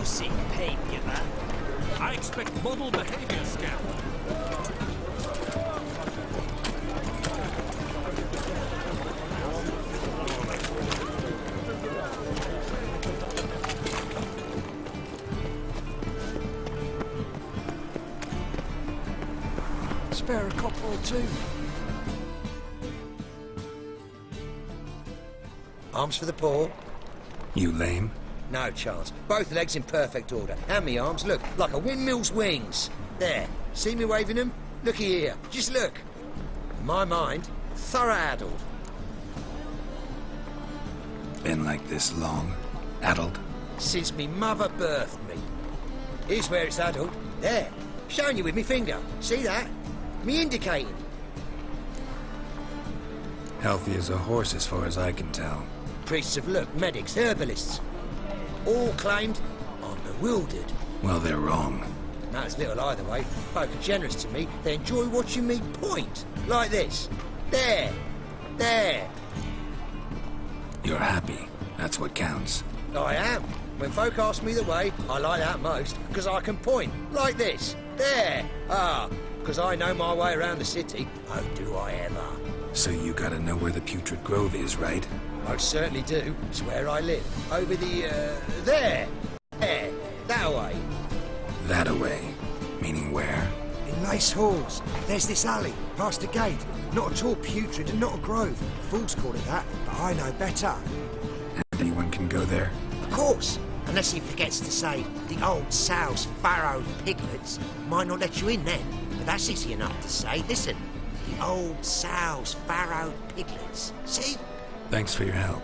pussy pain giver. I expect model behavior, Scout. Spare a copper or two. Arms for the poor. You lame? No chance. Both legs in perfect order. And me arms, look, like a windmill's wings. There. See me waving them? Looky here. Just look. My mind, thorough addled. Been like this long? Addled? Since me mother birthed me. Here's where it's addled. There. Showing you with me finger. See that? Me indicating. Healthy as a horse as far as I can tell. Priests of look, medics, herbalists. All claimed I'm bewildered. Well, they're wrong. Matters little either way. Folk are generous to me. They enjoy watching me point. Like this. There. There. You're happy. That's what counts. I am. When folk ask me the way, I like that most, because I can point. Like this. There. Ah, because I know my way around the city. Oh, do I ever. So you gotta know where the Putrid Grove is, right? I certainly do. It's where I live. Over the, there. There. That way. That away. Meaning where? In Lace Halls. There's this alley, past a gate. Not at all putrid and not a grove. Fools call it that, but I know better. And anyone can go there? Of course. Unless he forgets to say, the old sow's farrowed piglets might not let you in then. But that's easy enough to say. Listen. The old sow's farrowed piglets. See? Thanks for your help.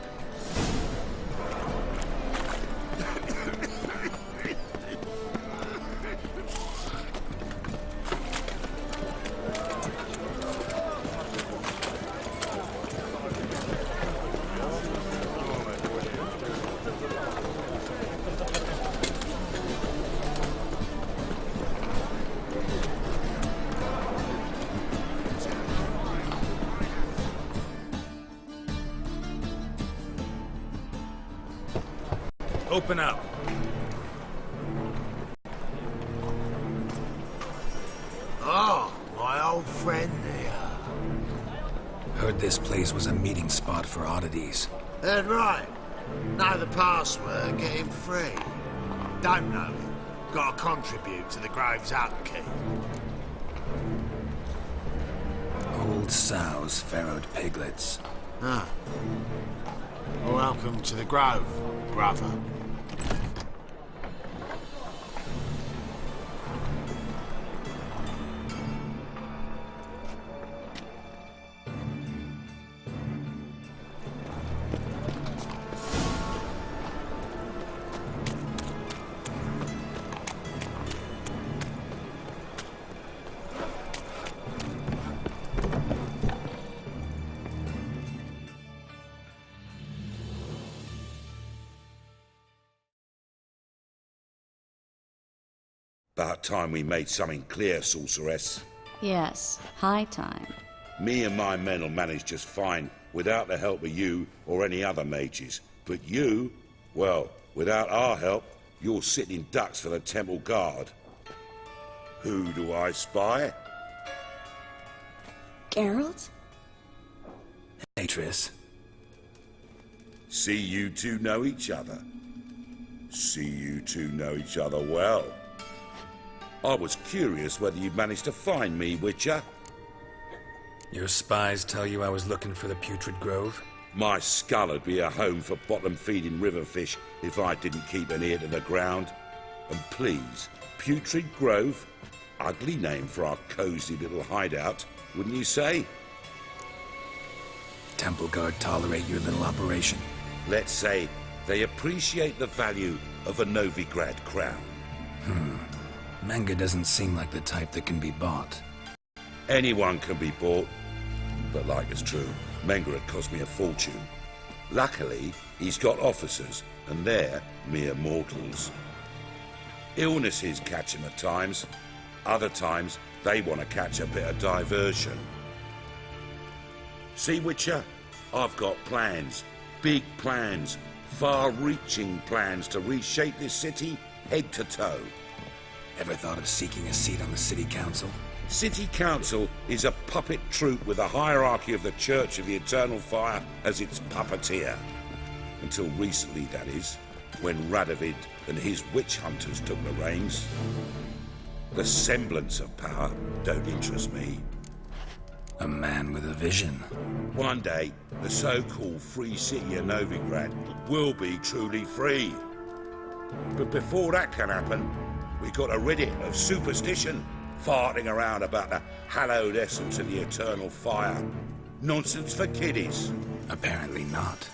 Open up. Oh, my old friend here. Heard this place was a meeting spot for oddities. That's right. Know the password, get him free. Don't know him. Gotta contribute to the Grove's upkeep. Old sows, farrowed piglets. Ah. Welcome to the Grove, brother. About time we made something clear, sorceress. Yes, high time. Me and my men will manage just fine without the help of you or any other mages. But you, well, without our help, you're sitting ducks for the temple guard. Who do I spy? Geralt? Hey, Triss. See you two know each other. See you two know each other well. I was curious whether you'd managed to find me, Witcher. Your spies tell you I was looking for the Putrid Grove? My skull would be a home for bottom-feeding river fish if I didn't keep an ear to the ground. And please, Putrid Grove? Ugly name for our cosy little hideout, wouldn't you say? Temple Guard tolerate your little operation? Let's say they appreciate the value of a Novigrad crown. Manga doesn't seem like the type that can be bought. Anyone can be bought, but like it's true, Menga had cost me a fortune. Luckily, he's got officers, and they're mere mortals. Illnesses catch him at times. Other times, they want to catch a bit of diversion. See, Witcher, I've got plans. Big plans. Far-reaching plans to reshape this city head to toe. Ever thought of seeking a seat on the city council? City Council is a puppet troupe with a hierarchy of the Church of the Eternal Fire as its puppeteer. Until recently, that is, when Radovid and his witch hunters took the reins. The semblance of power don't interest me. A man with a vision. One day, the so-called free city of Novigrad will be truly free. But before that can happen, we got to rid it of superstition, farting around about the hallowed essence of the eternal fire. Nonsense for kiddies. Apparently not.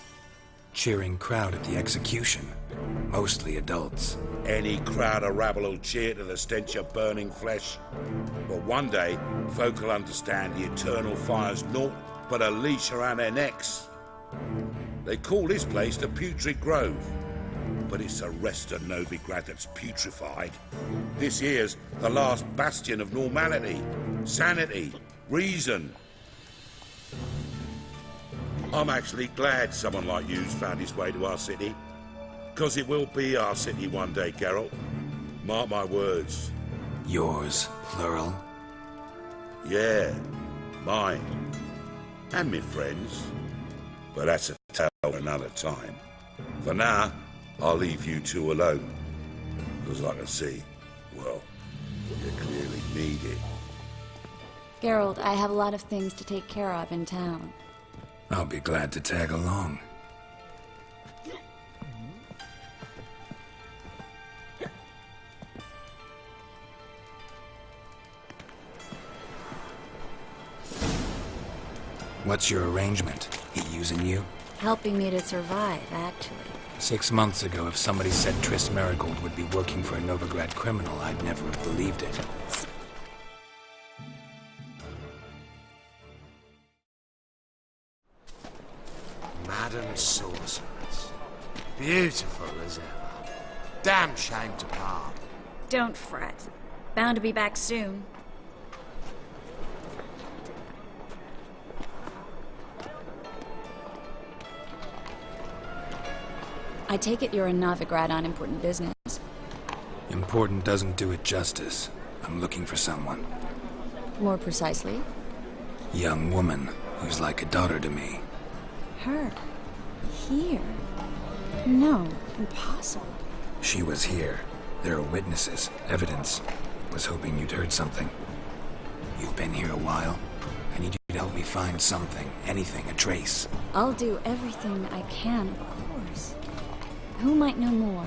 Cheering crowd at the execution. Mostly adults. Any crowd of rabble will cheer to the stench of burning flesh. But one day, folk will understand the eternal fire's naught but a leash around their necks. They call this place the Putrid Grove. But it's the rest of Novigrad that's putrefied. This here's the last bastion of normality, sanity, reason. I'm actually glad someone like you's found his way to our city. Because it will be our city one day, Geralt. Mark my words. Yours, plural? Yeah, mine. And me friends. But that's a tale for another time. For now, I'll leave you two alone. Because I can see, well, you clearly need it. Geralt, I have a lot of things to take care of in town. I'll be glad to tag along. What's your arrangement? He using you? Helping me to survive, actually. 6 months ago, if somebody said Triss Marigold would be working for a Novigrad criminal, I'd never have believed it. Madam Sorceress. Beautiful as ever. Damn shame to part. Don't fret. Bound to be back soon. I take it you're in Novigrad on important business. Important doesn't do it justice. I'm looking for someone. More precisely? Young woman who's like a daughter to me. Her? Here? No, impossible. She was here. There are witnesses, evidence. Was hoping you'd heard something. You've been here a while. I need you to help me find something, anything, a trace. I'll do everything I can, of course. Who might know more?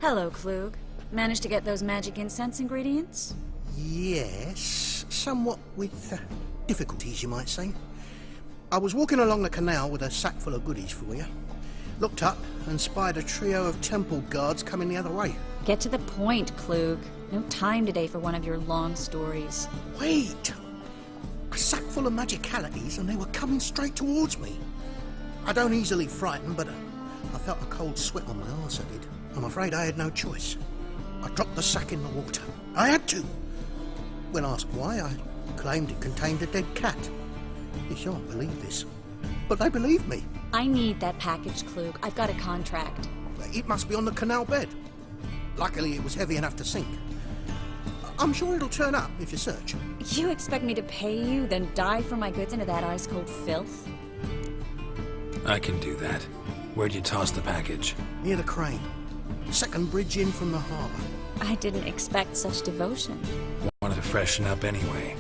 Hello, Klug. Managed to get those magic incense ingredients? Yes, somewhat with difficulties, you might say. I was walking along the canal with a sack full of goodies for you. Looked up and spied a trio of temple guards coming the other way. Get to the point, Klug. No time today for one of your long stories. Wait! A sack full of magicalities and they were coming straight towards me. I don't easily frighten, but I felt a cold sweat on my arse, I did. I'm afraid I had no choice. I dropped the sack in the water. I had to. When asked why, I claimed it contained a dead cat. You shan't believe this, but they believed me. I need that package, Klug. I've got a contract. It must be on the canal bed. Luckily, it was heavy enough to sink. I'm sure it'll turn up if you search. You expect me to pay you, then dive for my goods into that ice-cold filth? I can do that. Where'd you toss the package? Near the crane. Second bridge in from the harbour. I didn't expect such devotion. Wanted to freshen up anyway.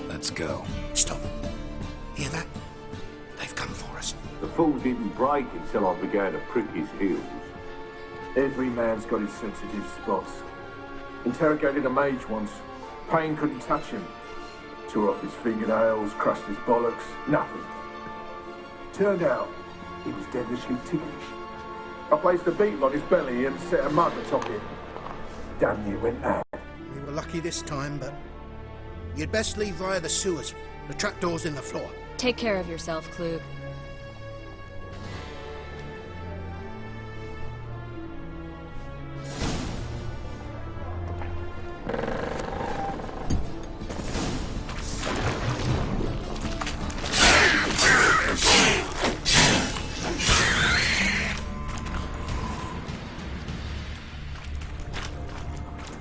Let's go. Stop. Hear that? They've come for us. The fool didn't break until I began to prick his heels. Every man's got his sensitive spots. Interrogated a mage once. Pain couldn't touch him. Tore off his fingernails, crushed his bollocks, nothing. Turned out, he was devilishly ticklish. I placed a beetle on his belly and set a mug atop it. Damn near went mad. We were lucky this time, but you'd best leave via the sewers. The trapdoor's in the floor. Take care of yourself, Klug.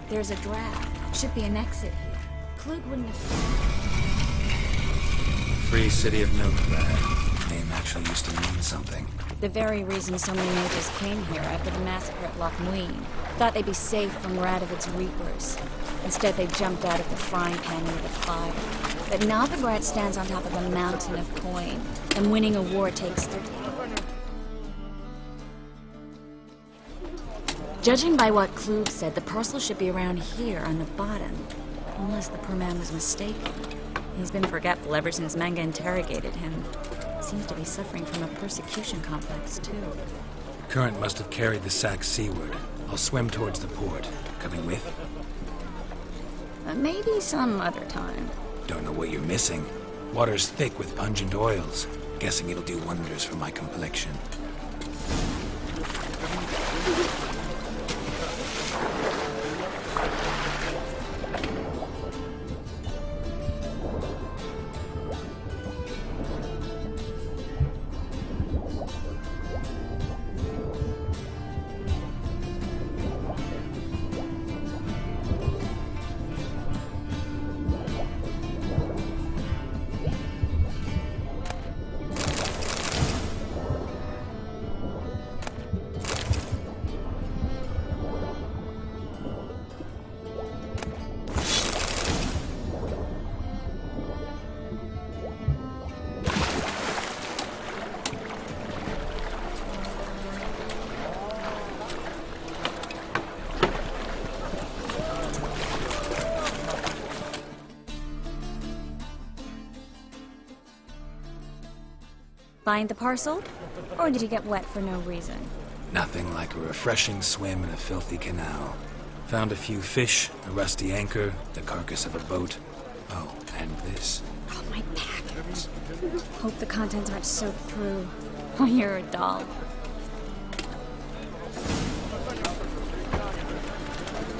There's a draft. Should be an exit here. Klug wouldn't have... Free City of Novigrad. Name actually used to mean something. The very reason so many mages came here after the massacre at Loch Muin. Thought they'd be safe from Radovid's reapers. Instead, they jumped out of the frying pan into the fire. But Novigrad stands on top of a mountain of coin, and winning a war takes 30... Judging by what Klug said, the parcel should be around here on the bottom. Unless the poor man was mistaken. He's been forgetful ever since Manga interrogated him. Seems to be suffering from a persecution complex, too. Current must have carried the sack seaward. I'll swim towards the port. Coming with? Maybe some other time. Don't know what you're missing. Water's thick with pungent oils. Guessing it'll do wonders for my complexion. Find the parcel? Or did you get wet for no reason? Nothing like a refreshing swim in a filthy canal. Found a few fish, a rusty anchor, the carcass of a boat. Oh, and this. Oh, my package. Hope the contents aren't soaked through. Oh, you're a doll.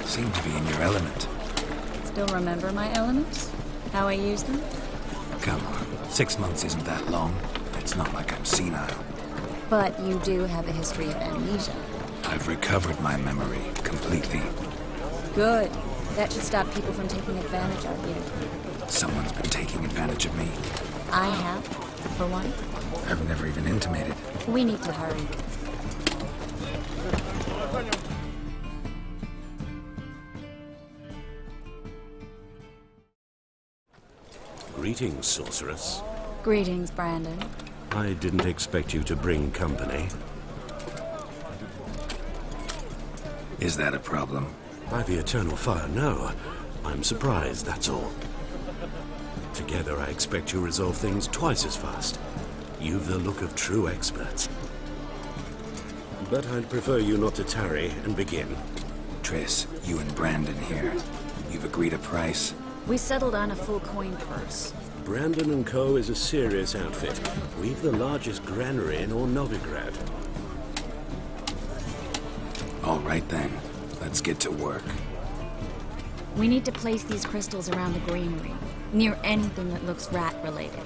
Seem to be in your element. Still remember my elements? How I use them? Come on, 6 months isn't that long. It's not like I'm senile. But you do have a history of amnesia. I've recovered my memory completely. Good. That should stop people from taking advantage of you. Someone's been taking advantage of me. I have, for one. I've never even intimated. We need to hurry. Greetings, sorceress. Greetings, Brandon. I didn't expect you to bring company. Is that a problem? By the eternal fire, no. I'm surprised, that's all. Together, I expect you resolve things twice as fast. You've the look of true experts. But I'd prefer you not to tarry and begin. Triss, you and Brandon here. You've agreed a price? We settled on a full coin purse. Brandon & Co. is a serious outfit. We've the largest granary in all Novigrad. All right then. Let's get to work. We need to place these crystals around the granary, near anything that looks rat-related.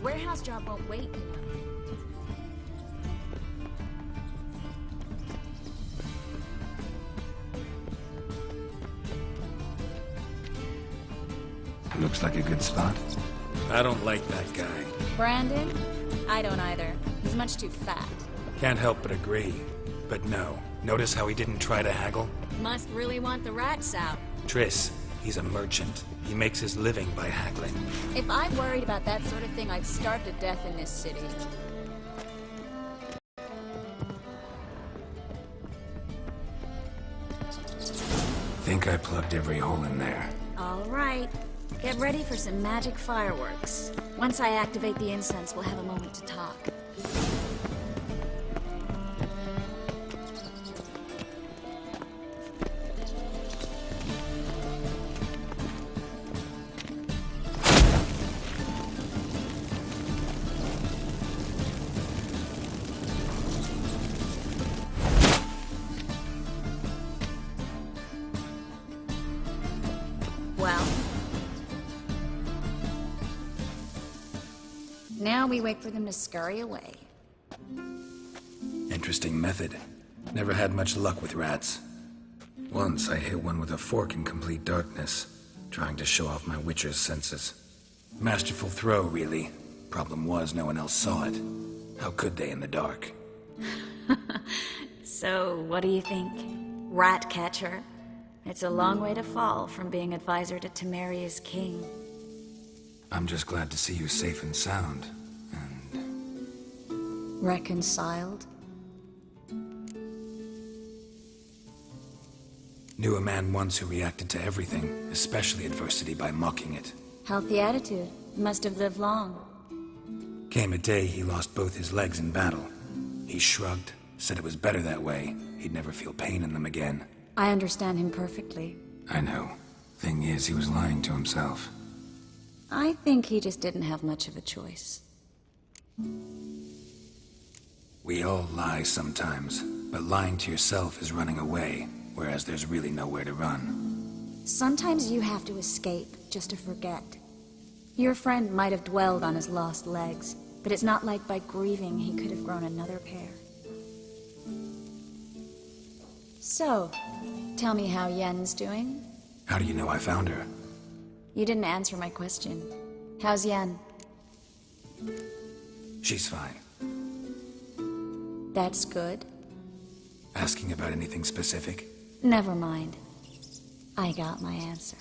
Warehouse job won't wait, you know. Looks like a good spot. I don't like that guy. Brandon? I don't either. He's much too fat. Can't help but agree. But no. Notice how he didn't try to haggle? Must really want the rats out. Triss, he's a merchant. He makes his living by haggling. If I worried about that sort of thing, I'd starve to death in this city. think I plugged every hole in there. All right. Get ready for some magic fireworks. Once I activate the incense, we'll have a moment to talk. Well, now we wait for them to scurry away. Interesting method. Never had much luck with rats. Once I hit one with a fork in complete darkness, trying to show off my witcher's senses. Masterful throw, really. Problem was, no one else saw it. How could they in the dark? So, what do you think? Rat catcher? It's a long way to fall from being advisor to Temeria's king. I'm just glad to see you safe and sound. Reconciled? Knew a man once who reacted to everything, especially adversity, by mocking it. Healthy attitude. Must have lived long. Came a day he lost both his legs in battle. He shrugged, said it was better that way. He'd never feel pain in them again. I understand him perfectly. I know. Thing is, he was lying to himself. I think he just didn't have much of a choice. We all lie sometimes, but lying to yourself is running away, whereas there's really nowhere to run. Sometimes you have to escape just to forget. Your friend might have dwelled on his lost legs, but it's not like by grieving he could have grown another pair. So, tell me how Yen's doing? How do you know I found her? You didn't answer my question. How's Yen? She's fine. That's good. Asking about anything specific? Never mind. I got my answer.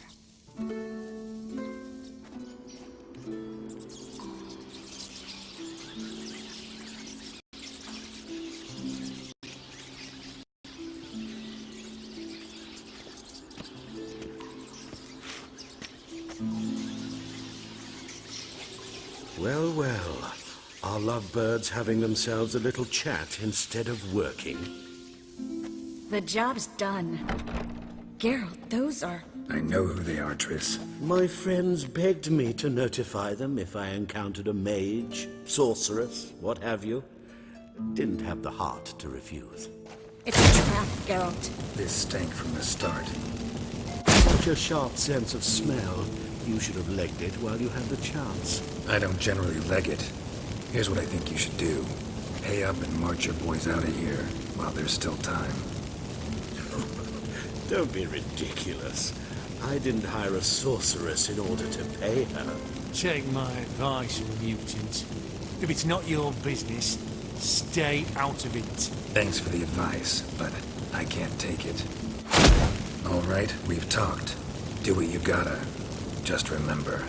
Well, well. Our lovebirds having themselves a little chat instead of working. The job's done. Geralt, those are... I know who they are, Triss. My friends begged me to notify them if I encountered a mage, sorceress, what have you. Didn't have the heart to refuse. It's a trap, Geralt. This stank from the start. Such a sharp sense of smell. You should have legged it while you had the chance. I don't generally leg it. Here's what I think you should do. Pay up and march your boys out of here while there's still time. Don't be ridiculous. I didn't hire a sorceress in order to pay her. Take my advice, mutant. If it's not your business, stay out of it. Thanks for the advice, but I can't take it. All right, we've talked. Do what you gotta. Just remember,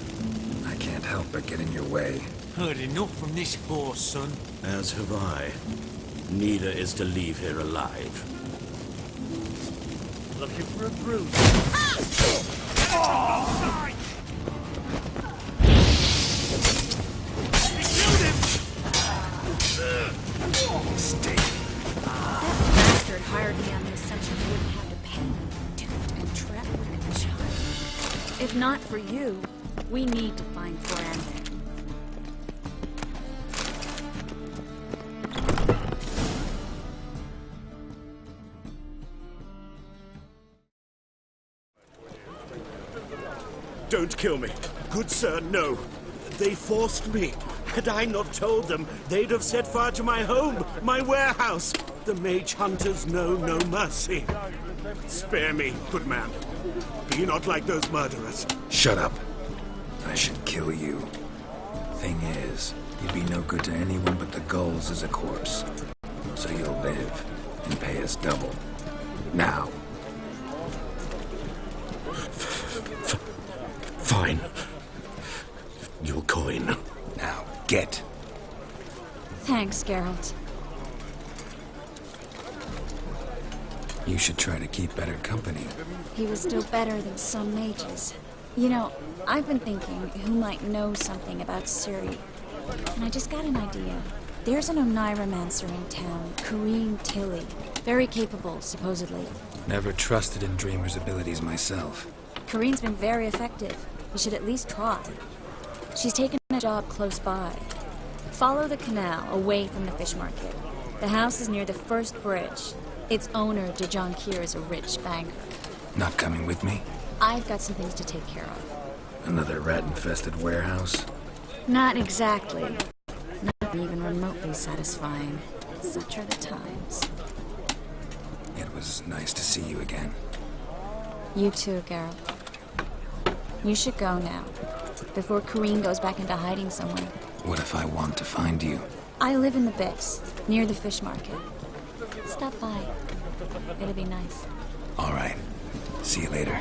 I can't help but get in your way. Heard enough from this horse, son. As have I. Neither is to leave here alive. Looking for a bruise. That bastard hired me on the assumption he wouldn't have to pay me. Duped and trapped with a child. If not for you, we need to find Brandon. Don't kill me. Good sir, no. They forced me. Had I not told them, they'd have set fire to my home, my warehouse. The mage hunters know no mercy. Spare me, good man. Be not like those murderers. Shut up. I should kill you. Thing is, you'd be no good to anyone but the gulls as a corpse. So you'll live and pay us double. Now. Fine. Your coin. Now, get. Thanks, Geralt. You should try to keep better company. He was still better than some mages. You know, I've been thinking who might know something about Suri. And I just got an idea. There's an Oneiromancer in town, Kareen Tilly. Very capable, supposedly. Never trusted in Dreamer's abilities myself. Kareen's been very effective. We should at least try. She's taken a job close by. Follow the canal away from the fish market. The house is near the first bridge. Its owner, Dejon Kier, is a rich banker. Not coming with me? I've got some things to take care of. Another rat-infested warehouse? Not exactly. Not even remotely satisfying. Such are the times. It was nice to see you again. You too, Geralt. You should go now, before Kareen goes back into hiding somewhere. What if I want to find you? I live in the Bix, near the fish market. Stop by. It'll be nice. All right. See you later.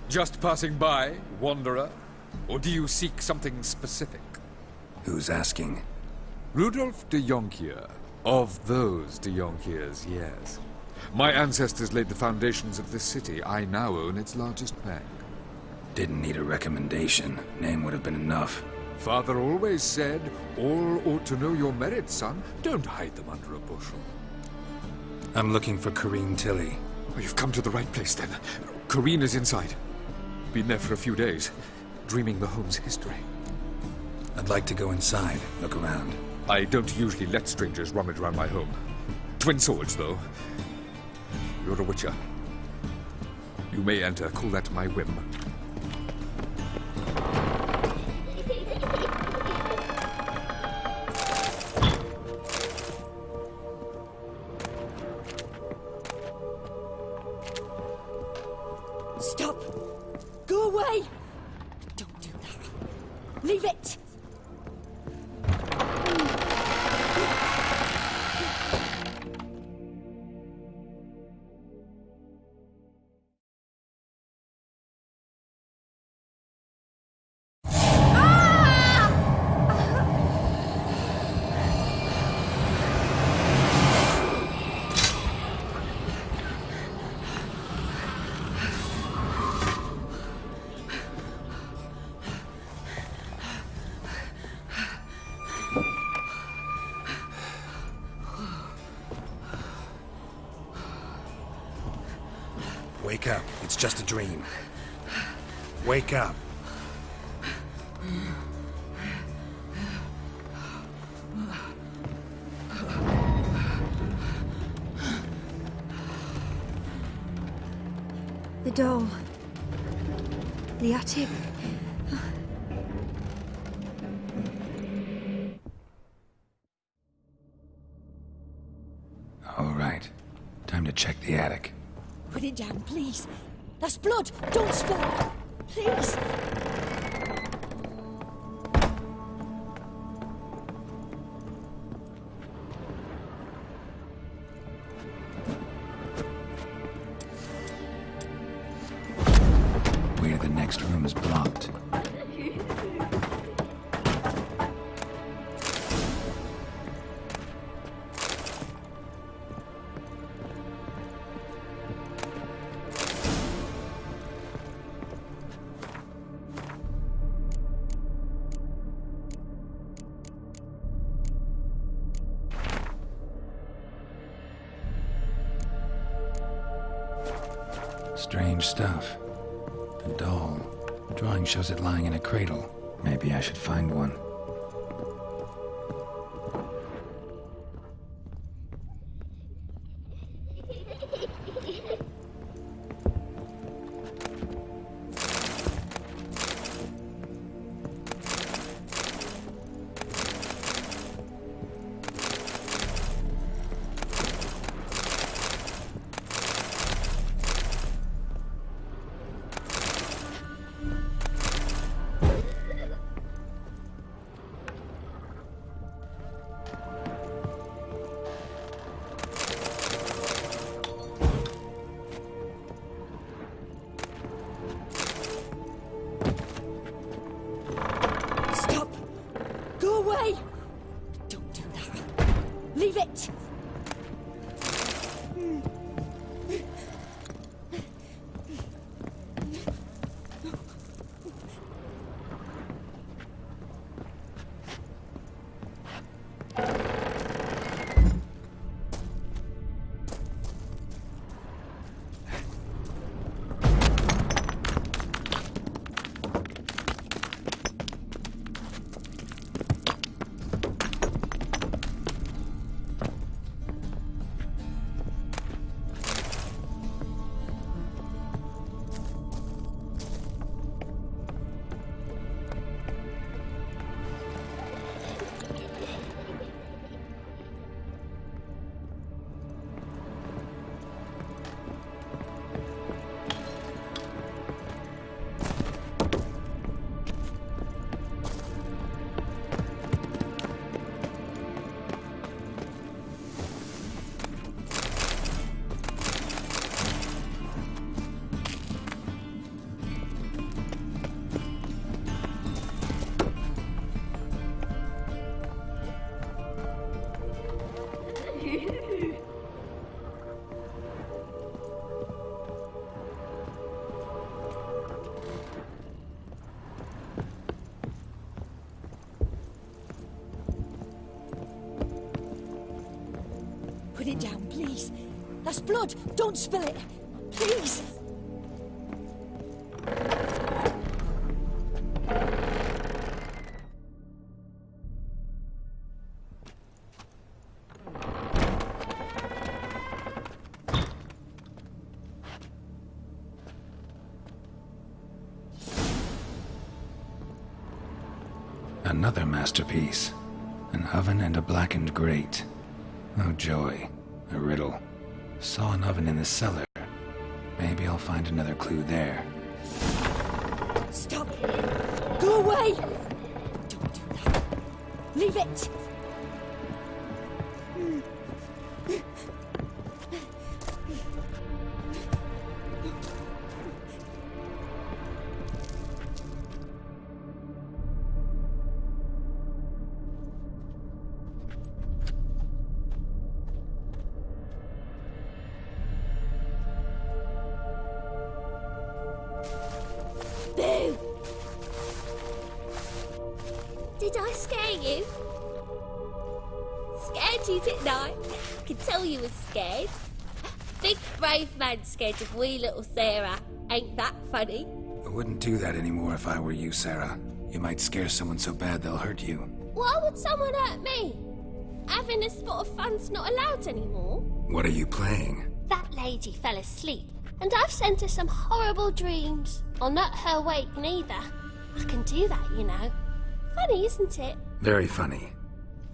Just passing by, wanderer? Or do you seek something specific? Who's asking? Rudolf de Jonkier. Of those de Jonkiers, yes. My ancestors laid the foundations of this city. I now own its largest bank. Didn't need a recommendation. Name would have been enough. Father always said, all ought to know your merits, son. Don't hide them under a bushel. I'm looking for Kareen Tilly. Oh, you've come to the right place, then. Kareen is inside. Been there for a few days, dreaming the home's history. I'd like to go inside, look around. I don't usually let strangers rummage around my home. Twin swords, though. You're a witcher. You may enter, call that my whim. Stop! Go away! Don't do that. Leave it! Wake up. It's just a dream. Wake up. The doll. The attic. All right. Time to check the attic. Put it down, please. That's blood. Don't spill. Please. Way to the next room is blocked. Strange stuff. A doll. The drawing shows it lying in a cradle. Maybe I should find one. Leave it! Put it down, please. That's blood. Don't spill it. Please. Another masterpiece. An oven and a blackened grate. Oh joy. A riddle. Saw an oven in the cellar. Maybe I'll find another clue there. Stop! Go away! Don't do that. Leave it! Boo! Did I scare you? Scared you, didn't I? I could tell you was scared. Big brave man scared of wee little Sarah. Ain't that funny? I wouldn't do that anymore if I were you, Sarah. You might scare someone so bad they'll hurt you. Why would someone hurt me? Having a spot of fun's not allowed anymore. What are you playing? That lady fell asleep, and I've sent her some horrible dreams. I'll not her wake neither. I can do that, you know. Funny, isn't it? Very funny.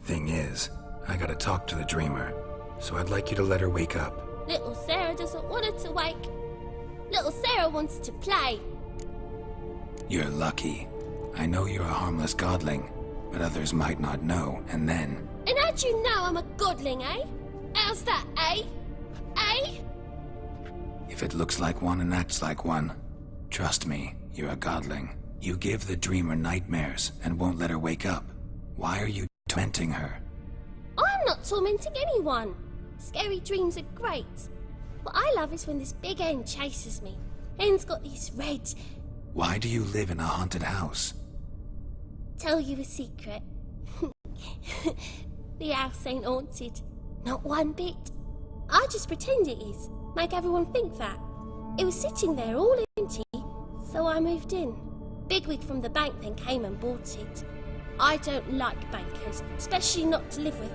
Thing is, I gotta talk to the dreamer, so I'd like you to let her wake up. Little Sarah doesn't want her to wake. Little Sarah wants to play. You're lucky. I know you're a harmless godling, but others might not know, and then... And how'd you know I'm a godling, eh? How's that, eh? Eh? If it looks like one and acts like one, trust me, you're a godling. You give the dreamer nightmares and won't let her wake up. Why are you tormenting her? I'm not tormenting anyone. Scary dreams are great. What I love is when this big hen chases me. Hen's got these red... Why do you live in a haunted house? Tell you a secret. The house ain't haunted. Not one bit. I just pretend it is. Make everyone think that. It was sitting there all empty, so I moved in. Bigwig from the bank then came and bought it. I don't like bankers, especially not to live with,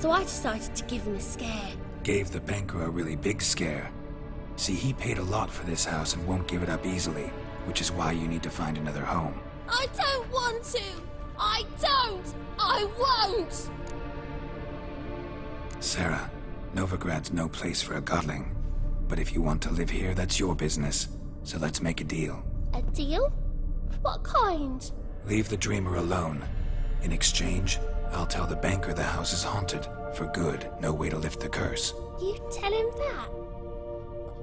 so I decided to give him a scare. Gave the banker a really big scare. See, he paid a lot for this house and won't give it up easily, which is why you need to find another home. I don't want to! I don't! I won't! Sarah, Novigrad's no place for a godling. But if you want to live here, that's your business. So let's make a deal. A deal? What kind? Leave the dreamer alone. In exchange, I'll tell the banker the house is haunted. For good, no way to lift the curse. You tell him that?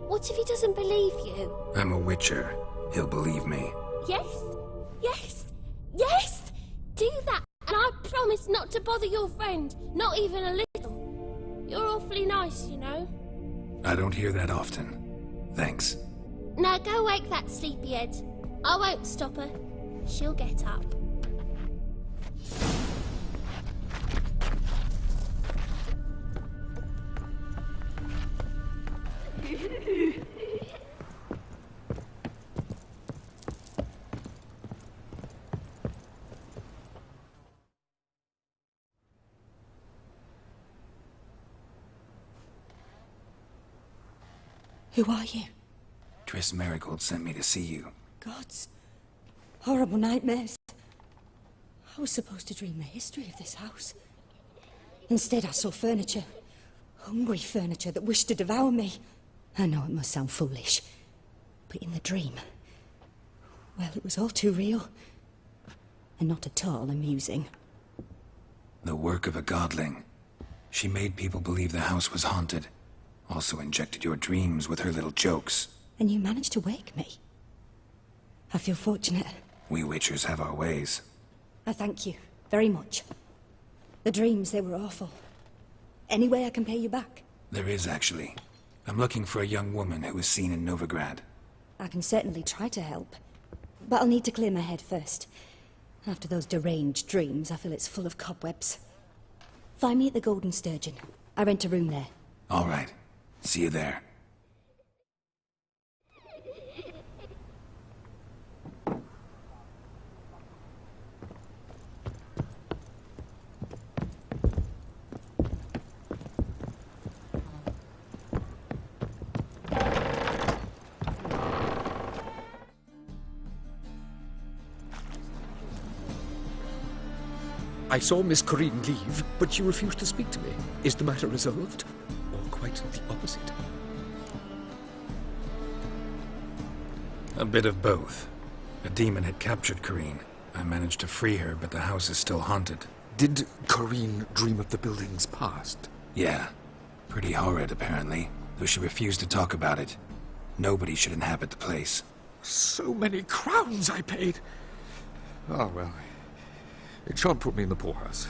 What if he doesn't believe you? I'm a witcher. He'll believe me. Yes? Yes? Yes! Do that, and I promise not to bother your friend. Not even a little. awfully nice, you know. I don't hear that often. Thanks. Now go wake that sleepyhead. I won't stop her. She'll get up. Who are you? Triss Marigold sent me to see you. Gods. Horrible nightmares. I was supposed to dream the history of this house. Instead, I saw furniture. Hungry furniture that wished to devour me. I know it must sound foolish, but in the dream, well, it was all too real. And not at all amusing. The work of a godling. She made people believe the house was haunted. Also injected your dreams with her little jokes. And you managed to wake me. I feel fortunate. We witchers have our ways. I thank you very much. The dreams, they were awful. Any way I can pay you back? There is, actually. I'm looking for a young woman who was seen in Novigrad. I can certainly try to help. But I'll need to clear my head first. After those deranged dreams, I feel it's full of cobwebs. Find me at the Golden Sturgeon. I rent a room there. All right. See you there. I saw Miss Corinne leave, but she refused to speak to me. Is the matter resolved? Or quite the opposite? A bit of both. A demon had captured Corinne. I managed to free her, but the house is still haunted. Did Corinne dream of the building's past? Yeah. Pretty horrid, apparently, though she refused to talk about it. Nobody should inhabit the place. So many crowns I paid! Oh, well. It shan't put me in the poorhouse.